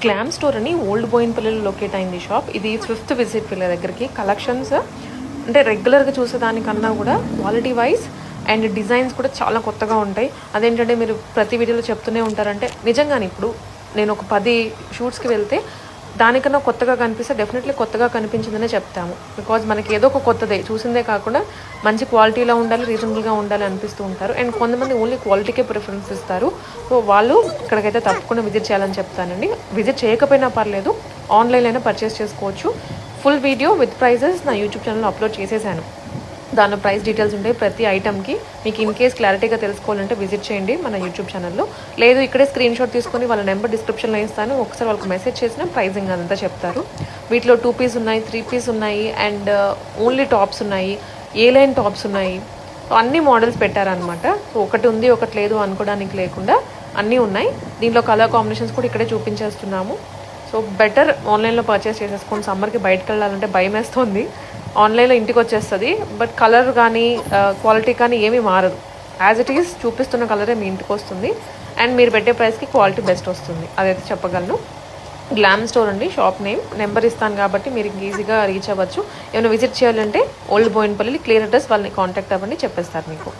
Glam store అని old బోయిన్పల్లిలో locate అయింది shop. ఇది 5th విజిట్ వీళ్ళ దగ్గరికి. కలెక్షన్స్ అంటే రెగ్యులర్గా చూసేదానికన్నా కూడా క్వాలిటీ వైజ్ అండ్ డిజైన్స్ కూడా చాలా కొత్తగా ఉంటాయి. అదేంటంటే మీరు ప్రతి వీడియోలో చెప్తూనే ఉంటారంటే నిజంగానే ఇప్పుడు నేను ఒక 10 షూట్స్కి వెళ్తే దానికన్నా కొత్తగా కనిపిస్తే డెఫినెట్లీ కొత్తగా కనిపించిందనే చెప్తాము. బికాజ్ మనకి ఏదో ఒక కొత్తదే చూసిందే కాకుండా మంచి క్వాలిటీలో ఉండాలి, రీజనబుల్గా ఉండాలి అనిపిస్తూ ఉంటారు. అండ్ కొంతమంది ఓన్లీ క్వాలిటీకే ప్రిఫరెన్స్ ఇస్తారు. సో వాళ్ళు ఇక్కడికైతే తప్పకుండా విజిట్ చేయాలని చెప్తానండి. విజిట్ చేయకపోయినా పర్లేదు, ఆన్లైన్ అయినా పర్చేస్ చేసుకోవచ్చు. ఫుల్ వీడియో విత్ ప్రైజెస్ నా యూట్యూబ్ ఛానల్లో అప్లోడ్ చేసేసాను. దానిలో ప్రైస్ డీటెయిల్స్ ఉంటాయి ప్రతి ఐటమ్కి. మీకు ఇన్ కేస్ క్లారిటీగా తెలుసుకోవాలంటే విజిట్ చేయండి మన యూట్యూబ్ ఛానల్లో. లేదు ఇక్కడే స్క్రీన్ షాట్ తీసుకొని వాళ్ళ నెంబర్ డిస్క్రిప్షన్లో ఇస్తాను, ఒకసారి వాళ్ళకి మెసేజ్ చేసిన ప్రైజింగ్ అదంతా చెప్తారు. వీటిలో 2 పీస్ ఉన్నాయి, 3 పీస్ ఉన్నాయి, అండ్ ఓన్లీ టాప్స్ ఉన్నాయి, ఏ లైన్ టాప్స్ ఉన్నాయి. అన్ని మోడల్స్ పెట్టారనమాట. సో ఒకటి ఉంది ఒకటి లేదు అనుకోవడానికి లేకుండా అన్నీ ఉన్నాయి. దీంట్లో కలర్ కాంబినేషన్స్ కూడా ఇక్కడే చూపించేస్తున్నాము. సో బెటర్ ఆన్లైన్లో పర్చేస్ చేసేసుకొని. సమ్మర్కి బయటకు వెళ్ళాలంటే భయం వేస్తుంది, ఆన్లైన్లో ఇంటికి వచ్చేస్తుంది. బట్ కలర్ కానీ క్వాలిటీ కానీ ఏమీ మారదు, యాజ్ ఇట్ ఈస్ చూపిస్తున్న కలరే మీ ఇంటికి వస్తుంది. అండ్ మీరు పెట్టే ప్రైస్కి క్వాలిటీ బెస్ట్ వస్తుంది, అదైతే చెప్పగలను. గ్లామ్ స్టోర్ అండి షాప్ నేమ్. నెంబర్ ఇస్తాను కాబట్టి మీరు ఈజీగా రీచ్ అవ్వచ్చు. ఏమైనా విజిట్ చేయాలంటే ఓల్డ్ బోయిన్పల్లి క్లియర్ అడ్రస్, వాళ్ళని కాంటాక్ట్ అవ్వండి, చెప్పేస్తారు మీకు.